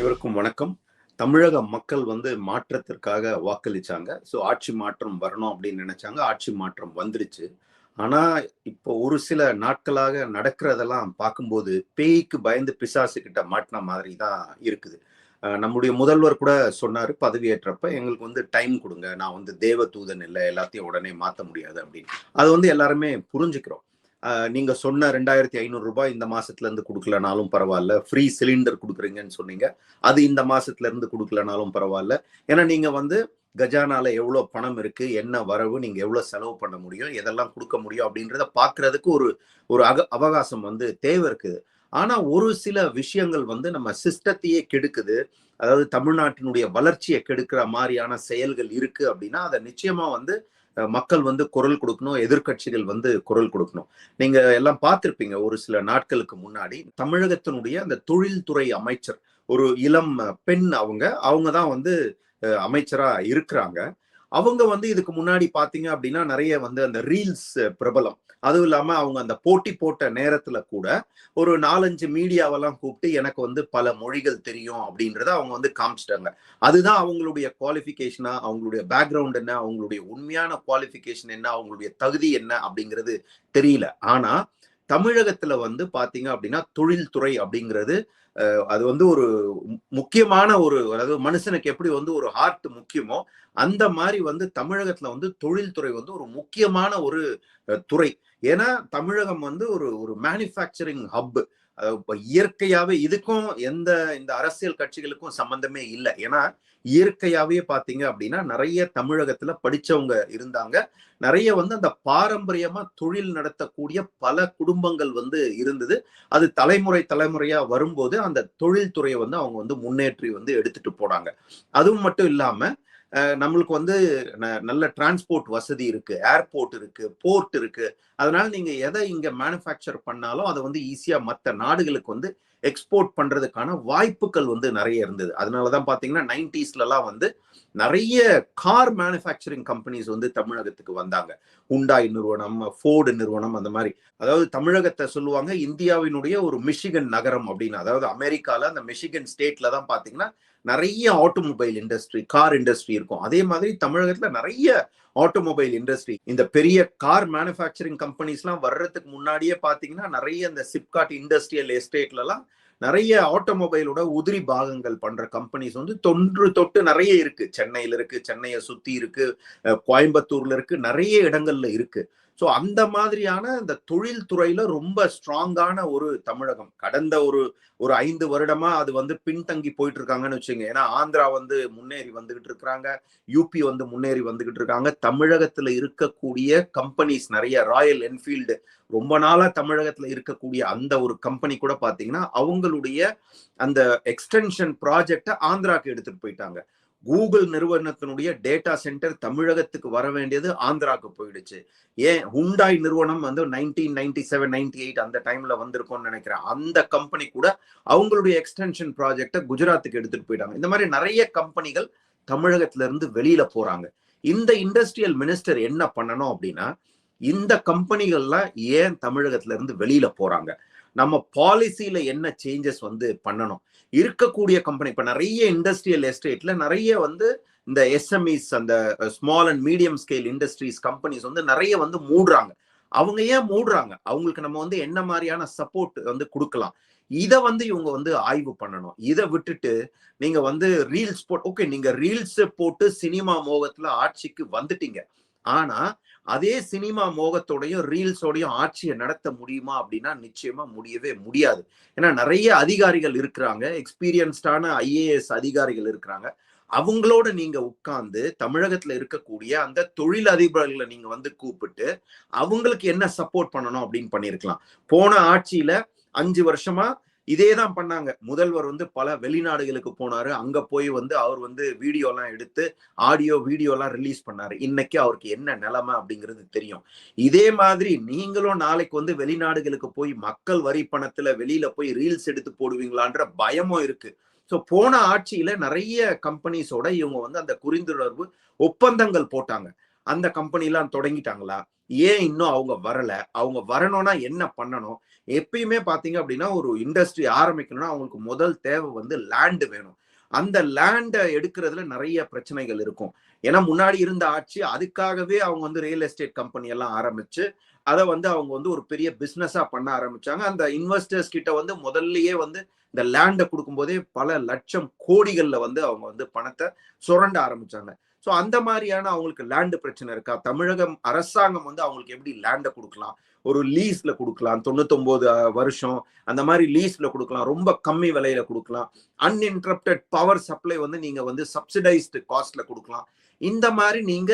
அனைவருக்கும் வணக்கம். தமிழக மக்கள் மாற்றத்திற்காக வாக்களிச்சாங்க. ஆட்சி மாற்றம் வரணும் அப்படின்னு நினைச்சாங்க. ஆட்சி மாற்றம் வந்துருச்சு. ஆனா, இப்போ ஒரு சில நாட்களாக நடக்கிறதெல்லாம் பார்க்கும்போது, பேய்க்கு பயந்து பிசாசு கிட்ட மாட்டுன மாதிரி தான் இருக்குது. நம்முடைய முதல்வர் கூட சொன்னாரு பதவியேற்றப்ப, "எங்களுக்கு டைம் குடுங்க. நான் தேவதூதன் இல்ல. எல்லாத்தையும் உடனே மாத்த முடியாது" அப்படின்னு. அது எல்லாருமே புரிஞ்சுக்கிறோம். நீங்க சொன்ன ரூ. 2,500 இந்த மாசத்துல இருந்து குடுக்கலனாலும் பரவால்ல. ஃப்ரீ சிலிண்டர் குடுக்குறீங்கன்னு சொன்னீங்க. அது இந்த மாசத்துல இருந்து குடுக்கலனாலும் பரவால்ல. ஏன்னா நீங்க கஜானால எவ்வளவு பணம் இருக்கு, என்ன வரவு, நீங்க எவ்வளவு செலவு பண்ண முடியும், எதெல்லாம் குடுக்க முடியும் அப்படின்றத பார்க்கறதுக்கு ஒரு ஒரு அவகாசம் தேவை இருக்குது. ஆனா ஒரு சில விஷயங்கள் நம்ம சிஸ்டத்தையே கெடுக்குது. அதாவது தமிழ்நாட்டினுடைய வளர்ச்சியை கெடுக்கிற மாரியான செயல்கள் இருக்கு அப்படின்னா, அத நிச்சயமா மக்கள் குரல் கொடுக்கணும், எதிர்க்கட்சிகள் குரல் கொடுக்கணும். நீங்க எல்லாம் பார்த்திருப்பீங்க ஒரு சில நாட்களுக்கு முன்னாடி தமிழகத்தினுடைய அந்த தொழில்துறை அமைச்சர் ஒரு இளம் பெண், அவங்க தான் அமைச்சரா இருக்கிறாங்க. அவங்க இதுக்கு முன்னாடி பாத்தீங்க அப்படின்னா நிறைய அந்த ரீல்ஸ் பிரபலம். அதுவும் இல்லாம அவங்க அந்த போட்டி போட்ட நேரத்துல கூட ஒரு 4-5 மீடியாவெல்லாம் கூப்பிட்டு எனக்கு பல மொழிகள் தெரியும் அப்படின்றத அவங்க காமிச்சிட்டாங்க. அதுதான் அவங்களுடைய குவாலிஃபிகேஷனா, அவங்களுடைய பேக்ரவுண்ட் என்ன, அவங்களுடைய உண்மையான குவாலிஃபிகேஷன் என்ன, அவங்களுடைய தகுதி என்ன அப்படிங்கிறது தெரியல. ஆனா தமிழகத்துல பாத்தீங்க அப்படின்னா தொழில்துறை அப்படிங்கிறது அது ஒரு முக்கியமான அதாவது மனுஷனுக்கு எப்படி ஒரு ஹார்ட் முக்கியமோ அந்த மாதிரி தமிழகத்துல தொழில்துறை ஒரு முக்கியமான ஒரு துறை. ஏன்னா தமிழகம் ஒரு மேனுஃபேக்சரிங் ஹப். இப்ப இயற்கையாவே இதுக்கும் இந்த அரசியல் கட்சிகளுக்கும் சம்பந்தமே இல்லை. ஏன்னா இயற்கையாவே பாத்தீங்க அப்படின்னா நிறைய தமிழகத்துல படிச்சவங்க இருந்தாங்க. நிறைய அந்த பாரம்பரியமா தொழில் நடத்தக்கூடிய பல குடும்பங்கள் இருந்தது. அது தலைமுறையா வரும்போது அந்த தொழில்துறையை அவங்க முன்னேற்றி எடுத்துட்டு போனாங்க. அதுவும் மட்டும் இல்லாம நம்மளுக்கு நல்ல டிரான்ஸ்போர்ட் வசதி இருக்கு, ஏர்போர்ட் இருக்கு, போர்ட் இருக்கு. அதனால நீங்க எதை இங்க மேனுஃபேக்சர் பண்ணாலும் அதை ஈஸியா மற்ற நாடுகளுக்கு எக்ஸ்போர்ட் பண்றதுக்கான வாய்ப்புகள் நிறைய இருந்தது. அதனாலதான் பாத்தீங்கன்னா 90ஸ்லாம் நிறைய கார் மேனுஃபேக்சரிங் கம்பெனிஸ் தமிழகத்துக்கு வந்தாங்க. ஹுண்டாய் நிறுவனம், ஃபோர்டு நிறுவனம், அந்த மாதிரி. அதாவது தமிழகத்தை சொல்லுவாங்க இந்தியாவினுடைய ஒரு மிஷிகன் நகரம் அப்படின்னு. அதாவது அமெரிக்கால அந்த மிஷிகன் ஸ்டேட்ல தான் பாத்தீங்கன்னா நிறைய ஆட்டோமொபைல் இண்டஸ்ட்ரி, கார் இண்டஸ்ட்ரி இருக்கும். அதே மாதிரி தமிழகத்துல நிறைய ஆட்டோமொபைல் இண்டஸ்ட்ரி, இந்த பெரிய கார் மேனுஃபேக்சரிங் கம்பெனிஸ் எல்லாம் வர்றதுக்கு முன்னாடியே பாத்தீங்கன்னா நிறைய இந்த சிப்காட் இண்டஸ்ட்ரியல் எஸ்டேட்ல எல்லாம் நிறைய ஆட்டோமொபைலோட உதிரி பாகங்கள் பண்ற கம்பெனிஸ் தொன்று தொட்டு நிறைய இருக்கு. சென்னையில இருக்கு, சென்னையை சுத்தி இருக்கு, கோயம்புத்தூர்ல இருக்கு, நிறைய இடங்கள்ல இருக்கு. சோ அந்த மாதிரியான இந்த தொழில்துறையில ரொம்ப ஸ்ட்ராங்கான ஒரு தமிழகம். கடந்த ஒரு 5 வருடமா அது பின்தங்கி போயிட்டு இருக்காங்கன்னு வச்சுங்க. ஏன்னா ஆந்திரா முன்னேறி வந்துகிட்டு இருக்கிறாங்க, யூபி முன்னேறி வந்துகிட்டு இருக்காங்க. தமிழகத்துல இருக்கக்கூடிய கம்பெனிஸ் நிறைய, ராயல் என்ஃபீல்டு ரொம்ப நாளா தமிழகத்துல இருக்கக்கூடிய அந்த ஒரு கம்பெனி கூட பாத்தீங்கன்னா அவங்களுடைய அந்த எக்ஸ்டென்ஷன் ப்ராஜெக்ட ஆந்திராக்கு எடுத்துட்டு போயிட்டாங்க. கூகுள் நிறுவனத்தினுடைய டேட்டா சென்டர் தமிழகத்துக்கு வர வேண்டியது ஆந்திராக்கு போயிடுச்சு. ஏன் ஹுண்டாய் நிறுவனம் 1997, 98 அந்த டைம்ல வந்திருக்கும்னு நினைக்கிறேன். அந்த கம்பெனி கூட அவங்களுடைய எக்ஸ்டென்ஷன் ப்ராஜெக்ட குஜராத்துக்கு எடுத்துட்டு போயிட்டாங்க. இந்த மாதிரி நிறைய கம்பெனிகள் தமிழகத்துல இருந்து வெளியில போறாங்க. இந்த இண்டஸ்ட்ரியல் மினிஸ்டர் என்ன பண்ணணும் அப்படின்னா, இந்த கம்பெனிகள்லாம் ஏன் தமிழகத்துல இருந்து வெளியில போறாங்க, நம்ம பாலிசியில என்ன சேஞ்சஸ் பண்ணணும். இருக்கக்கூடிய கம்பெனி இப்ப நிறைய இண்டஸ்ட்ரியல் எஸ்டேட்ல நிறைய இந்த எஸ்எம்இஸ், அந்த small and medium scale industries companies நிறைய மூடுறாங்க. அவங்க ஏன் மூடுறாங்க, அவங்களுக்கு நம்ம என்ன மாதிரியான சப்போர்ட் கொடுக்கலாம், இத இவங்க ஆய்வு பண்ணணும். இதை விட்டுட்டு நீங்க ரீல்ஸ் போட்டு, ஓகே நீங்க ரீல்ஸ் போட்டு சினிமா மோகத்துல ஆட்சிக்கு வந்துட்டீங்க. ஆனா அதே சினிமா மோகத்தோடையும் ரீல்ஸோடையும் ஆட்சியை நடத்த முடியுமா அப்படின்னா நிச்சயமா முடியவே முடியாது. ஏன்னா நிறைய அதிகாரிகள் இருக்கிறாங்க, எக்ஸ்பீரியன்ஸ்டான ஐஏஎஸ் அதிகாரிகள் இருக்கிறாங்க. அவங்களோட நீங்க உட்கார்ந்து தமிழகத்துல இருக்கக்கூடிய அந்த தொழில் அதிபர்களை நீங்க கூப்பிட்டு அவங்களுக்கு என்ன சப்போர்ட் பண்ணணும் அப்படின்னு பண்ணிருக்கலாம். போன ஆட்சியில 5 வருஷமா இதேதான் பண்ணாங்க. முதல்வர் பல வெளிநாடுகளுக்கு போனாரு. அங்க போய் அவர் வீடியோ எல்லாம் எடுத்து ஆடியோ வீடியோ எல்லாம் ரிலீஸ் பண்ணாரு. இன்னைக்கு அவருக்கு என்ன நிலைமை அப்படிங்கிறது தெரியும். இதே மாதிரி நீங்களும் நாளைக்கு வெளிநாடுகளுக்கு போய் மக்கள் வரி பணத்துல வெளியில போய் ரீல்ஸ் எடுத்து போடுவீங்களான்ற பயமும் இருக்கு. சோ போன ஆட்சியில நிறைய கம்பெனிஸோட இவங்க அந்த புரிந்துணர்வு ஒப்பந்தங்கள் போட்டாங்க. அந்த கம்பெனி எல்லாம் தொடங்கிட்டாங்களா? ஏன் இன்னும் அவங்க வரல? அவங்க வரணும்னா என்ன பண்ணணும்? எப்பயுமே பாத்தீங்க அப்படின்னா ஒரு இண்டஸ்ட்ரி ஆரம்பிக்கணும்னா அவங்களுக்கு முதல் தேவை வந்து லேண்ட் வேணும். அந்த லேண்ட எடுக்கிறதுல நிறைய பிரச்சனைகள் இருக்கும். ஏன்னா முன்னாடி இருந்த ஆட்சி அதுக்காகவே அவங்க வந்து ரியல் எஸ்டேட் கம்பெனி எல்லாம் ஆரம்பிச்சு அதை வந்து அவங்க வந்து ஒரு பெரிய பிசினஸா பண்ண ஆரம்பிச்சாங்க. அந்த இன்வெஸ்டர்ஸ் கிட்ட வந்து முதல்லயே வந்து இந்த லேண்டை கொடுக்கும் போதே பல லட்சம் கோடிகள்ல வந்து அவங்க வந்து பணத்தை சுரண்ட ஆரம்பிச்சாங்க. ஸோ அந்த மாதிரியான அவங்களுக்கு லேண்டு பிரச்சனை இருக்கா? தமிழகம் அரசாங்கம் வந்து அவங்களுக்கு எப்படி லேண்டை கொடுக்கலாம்? ஒரு லீஸ்ல கொடுக்கலாம், 99 வருஷம் அந்த மாதிரி லீஸ்ல கொடுக்கலாம், ரொம்ப கம்மி விலையில கொடுக்கலாம், அன்இன்டரப்டட் பவர் சப்ளை வந்து நீங்க வந்து சப்சிடைஸ்டு காஸ்ட்ல கொடுக்கலாம். இந்த மாதிரி நீங்க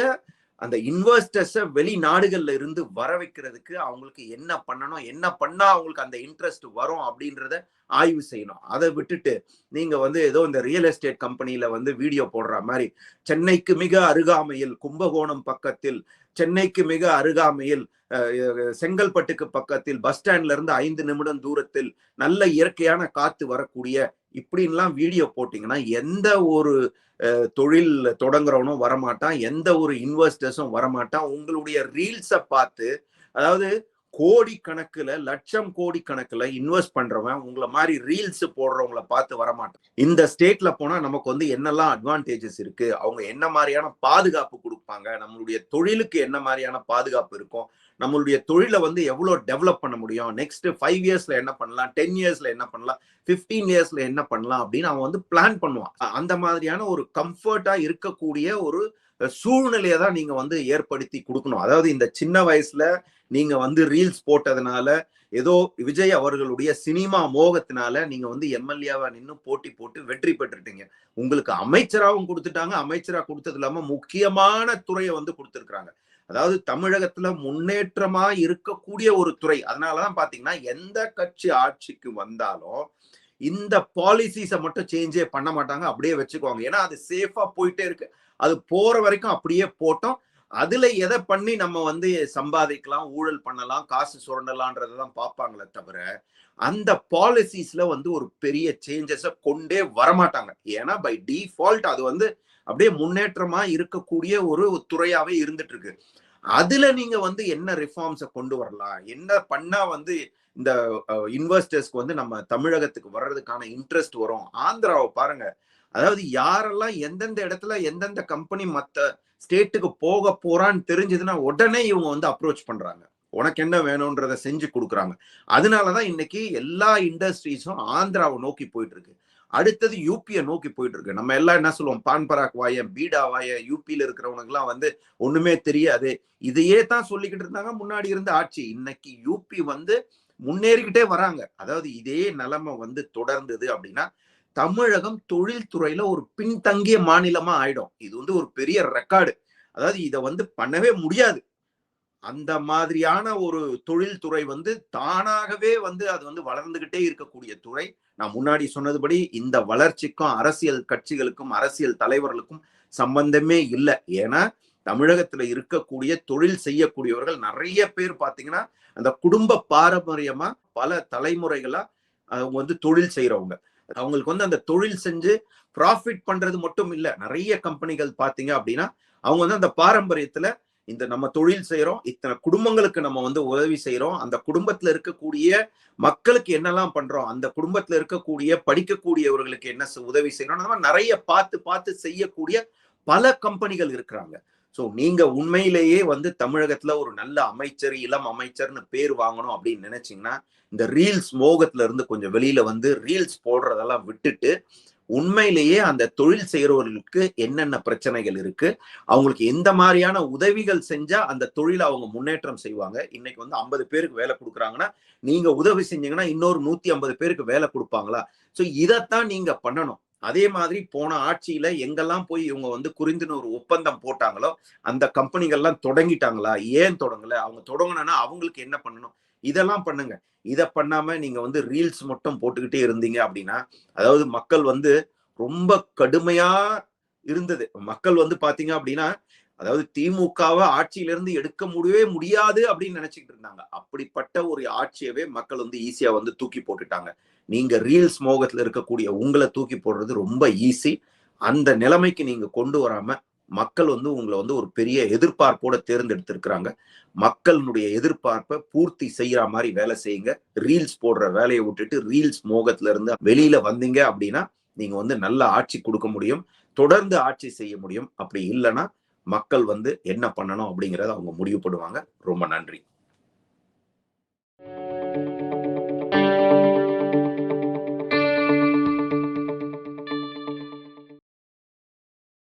அந்த இன்வெஸ்டர்ஸை வெளிநாடுகள்ல இருந்து வர வைக்கிறதுக்கு அவங்களுக்கு என்ன பண்ணணும், என்ன பண்ணா அவங்களுக்கு அந்த இன்ட்ரெஸ்ட் வரும் அப்படின்றத ஆய்வு செய்யணும். அதை விட்டுட்டு நீங்க வந்து ஏதோ இந்த ரியல் எஸ்டேட் கம்பெனில வந்து வீடியோ போடுற மாதிரி சென்னைக்கு மிக அருகாமையில், கும்பகோணம் பக்கத்தில், சென்னைக்கு மிக அருகாமையில், செங்கல்பட்டுக்கு பக்கத்தில், பஸ் ஸ்டாண்ட்ல இருந்து 5 நிமிடம் தூரத்தில் நல்ல இயற்கையான காத்து வரக்கூடிய இப்படின்லாம் வீடியோ போட்டீங்கன்னா எந்த ஒரு தொழில் தொடங்குறவனும் வரமாட்டான், எந்த ஒரு இன்வெஸ்டர்ஸும் வரமாட்டான். உங்களுடைய ரீல்ஸை பார்த்து, அதாவது கோடி கணக்குல, லட்சம் கோடி கணக்குல இன்வெஸ்ட் பண்றவன் உங்களை மாதிரி ரீல்ஸ் போடுறவங்களை பார்த்து வரமாட்டான். இந்த ஸ்டேட்ல போனா நமக்கு வந்து என்னெல்லாம் அட்வான்டேஜஸ் இருக்கு, அவங்க என்ன மாதிரியான பாதுகாப்பு கொடுப்பாங்க, நம்மளுடைய தொழிலுக்கு என்ன மாதிரியான பாதுகாப்பு இருக்கும், நம்மளுடைய தொழிலை வந்து எவ்வளவு டெவலப் பண்ண முடியும், நெக்ஸ்ட் 5 இயர்ஸ்ல என்ன பண்ணலாம், 10 இயர்ஸ்ல என்ன பண்ணலாம், 15 இயர்ஸ்ல என்ன பண்ணலாம் அப்படின்னு அவன் வந்து பிளான் பண்ணுவான். அந்த மாதிரியான ஒரு கம்ஃபர்ட்டா இருக்கக்கூடிய ஒரு சூழ்நிலையை தான் நீங்க வந்து ஏற்படுத்தி கொடுக்கணும். அதாவது இந்த சின்ன வயசுல நீங்க வந்து ரீல்ஸ் போட்டதுனால, ஏதோ விஜய் அவர்களுடைய சினிமா மோகத்தினால நீங்க வந்து எம்எல்ஏவா நின்று போட்டி போட்டு வெற்றி பெற்றுட்டீங்க. உங்களுக்கு அமைச்சராகவும் கொடுத்துட்டாங்க. அமைச்சரா கொடுத்தது இல்லாம முக்கியமான துறையை வந்து கொடுத்திருக்கிறாங்க. அதாவது தமிழகத்துல முன்னேற்றமா இருக்கக்கூடிய ஒரு துறை. அதனாலதான் பாத்தீங்கன்னா எந்த கட்சி ஆட்சிக்கு வந்தாலும் இந்த பாலிசிஸை மட்டும் சேஞ்சே பண்ண மாட்டாங்க, அப்படியே வச்சுக்குவாங்க. ஏன்னா அது சேஃபா போயிட்டே இருக்கு. அது போற வரைக்கும் அப்படியே போட்டோம். அதுல எதை பண்ணி நம்ம வந்து சம்பாதிக்கலாம், ஊழல் பண்ணலாம், காசு சுரண்டலான்றதான் பார்ப்பாங்களே தவிர அந்த பாலிசிஸ்ல வந்து ஒரு பெரிய சேஞ்சஸ கொண்டே வரமாட்டாங்க. ஏன்னா பை டிஃபால்ட் அது வந்து அப்படியே முன்னேற்றமா இருக்கக்கூடிய ஒரு துறையாவே இருந்துட்டு இருக்கு. அதுல நீங்க வந்து என்ன ரிஃபார்ம்ஸை கொண்டு வரலாம், என்ன பண்ணா வந்து இந்த இன்வெஸ்டர்ஸ்க்கு வந்து நம்ம தமிழகத்துக்கு வர்றதுக்கான இன்ட்ரெஸ்ட் வரும். ஆந்திராவை பாருங்க. அதாவது யாரெல்லாம் எந்தெந்த இடத்துல எந்தெந்த கம்பெனி மத்த ஸ்டேட்டுக்கு போக போறான்னு தெரிஞ்சதுன்னா உடனே இவங்க வந்து அப்ரோச் பண்றாங்க, உனக்கு என்ன வேணும்ன்றத செஞ்சு கொடுக்குறாங்க. அதனாலதான் இன்னைக்கு எல்லா இண்டஸ்ட்ரீஸும் ஆந்திராவை நோக்கி போயிட்டு இருக்கு. அடுத்தது யூபியை நோக்கி போயிட்டு இருக்கு. நம்ம எல்லாம் என்ன சொல்லுவோம், பான் பராக் வாய, பீடா வாய, யூபியில இருக்கிறவனுக்கு எல்லாம் வந்து ஒண்ணுமே தெரியாது, இதையே தான் சொல்லிக்கிட்டு இருந்தாங்க முன்னாடி இருந்த ஆட்சி. இன்னைக்கு யூபி வந்து முன்னேறிக்கிட்டே வராங்க. அதாவது இதே நிலைமை வந்து தொடர்ந்தது அப்படின்னா தமிழகம் தொழில்துறையில ஒரு பின்தங்கிய மாநிலமா ஆயிடும். இது வந்து ஒரு பெரிய ரெக்கார்டு. அதாவது இதை வந்து பண்ணவே முடியாது. அந்த மாதிரியான ஒரு தொழில்துறை வந்து தானாகவே வந்து அது வந்து வளர்ந்துகிட்டே இருக்கக்கூடிய துறை. நான் முன்னாடி சொன்னதுபடி இந்த வளர்ச்சிக்கும் அரசியல் கட்சிகளுக்கும் அரசியல் தலைவர்களுக்கும் சம்பந்தமே இல்லை. ஏன்னா தமிழகத்துல இருக்கக்கூடிய தொழில் செய்யக்கூடியவர்கள் நிறைய பேர் பாத்தீங்கன்னா அந்த குடும்ப பாரம்பரியமா பல தலைமுறைகளா அவங்க வந்து தொழில் செய்யறவங்க. அவங்களுக்கு வந்து அந்த தொழில் செஞ்சு ப்ராஃபிட் பண்றது மட்டும் இல்ல, நிறைய கம்பெனிகள் பாத்தீங்க அப்படின்னா அவங்க வந்து அந்த பாரம்பரியத்துல இந்த நம்ம தொழில் செய்யறோம், இத்தனை குடும்பங்களுக்கு நம்ம வந்து உதவி செய்யறோம், அந்த குடும்பத்துல இருக்கக்கூடிய மக்களுக்கு என்னெல்லாம் பண்றோம், அந்த குடும்பத்துல இருக்கக்கூடிய படிக்கக்கூடியவர்களுக்கு என்ன உதவி செய்யறோம், அந்த மாதிரி நிறைய பார்த்து பார்த்து செய்யக்கூடிய பல கம்பெனிகள் இருக்கிறாங்க. ஸோ நீங்க உண்மையிலேயே வந்து தமிழகத்துல ஒரு நல்ல அமைச்சர், இளம் அமைச்சர்னு பேர் வாங்கணும் அப்படின்னு நினைச்சீங்கன்னா இந்த ரீல்ஸ் மோகத்துல இருந்து கொஞ்சம் வெளியில வந்து ரீல்ஸ் போடுறதெல்லாம் விட்டுட்டு உண்மையிலேயே அந்த தொழில் செய்யறவர்களுக்கு என்னென்ன பிரச்சனைகள் இருக்கு, அவங்களுக்கு எந்த மாதிரியான உதவிகள் செஞ்சா அந்த தொழிலை அவங்க முன்னேற்றம் செய்வாங்க. இன்னைக்கு வந்து 50 பேருக்கு வேலை கொடுக்குறாங்கன்னா நீங்க உதவி செஞ்சீங்கன்னா இன்னொரு 150 பேருக்கு வேலை கொடுப்பாங்களா? ஸோ இதைத்தான் நீங்க பண்ணணும். அதே மாதிரி போன ஆட்சியில எங்கெல்லாம் போய் இவங்க வந்து குறிந்துன்னு ஒரு ஒப்பந்தம் போட்டாங்களோ அந்த கம்பெனிகள்லாம் தொடங்கிட்டாங்களா? ஏன் தொடங்கல? அவங்க தொடங்கினா அவங்களுக்கு என்ன பண்ணணும், இதெல்லாம் பண்ணுங்க. இதை பண்ணாம நீங்க வந்து ரீல்ஸ் மட்டும் போட்டுக்கிட்டே இருந்தீங்க அப்படின்னா, அதாவது மக்கள் வந்து ரொம்ப கடுமையா இருந்தது. மக்கள் வந்து பாத்தீங்க அப்படின்னா அதாவது திமுகவை ஆட்சியிலிருந்து எடுக்க முடியாது அப்படின்னு நினைச்சுக்கிட்டு இருந்தாங்க. அப்படிப்பட்ட ஒரு ஆட்சியவே மக்கள் வந்து ஈஸியா வந்து தூக்கி போட்டுட்டாங்க. நீங்க ரீல்ஸ் மோகத்துல இருக்கக்கூடிய உங்களை தூக்கி போடுறது ரொம்ப ஈஸி. அந்த நிலைமைக்கு நீங்க கொண்டு வராம மக்கள் வந்து உங்களை வந்து ஒரு பெரிய எதிர்பார்ப்போட தேர்ந்தெடுத்திருக்கிறாங்க. மக்களுடைய எதிர்பார்ப்பை பூர்த்தி செய்யற மாதிரி வேலை செய்யுங்க. ரீல்ஸ் போடுற வேலையை விட்டுட்டு ரீல்ஸ் மோகத்துல இருந்து வெளியில வந்தீங்க அப்படின்னா நீங்க வந்து நல்ல ஆட்சி கொடுக்க முடியும், தொடர்ந்து ஆட்சி செய்ய முடியும். அப்படி இல்லைன்னா மக்கள் வந்து என்ன பண்ணணும் அப்படிங்கறத அவங்க முடிவு பண்ணுவாங்க. ரொம்ப நன்றி.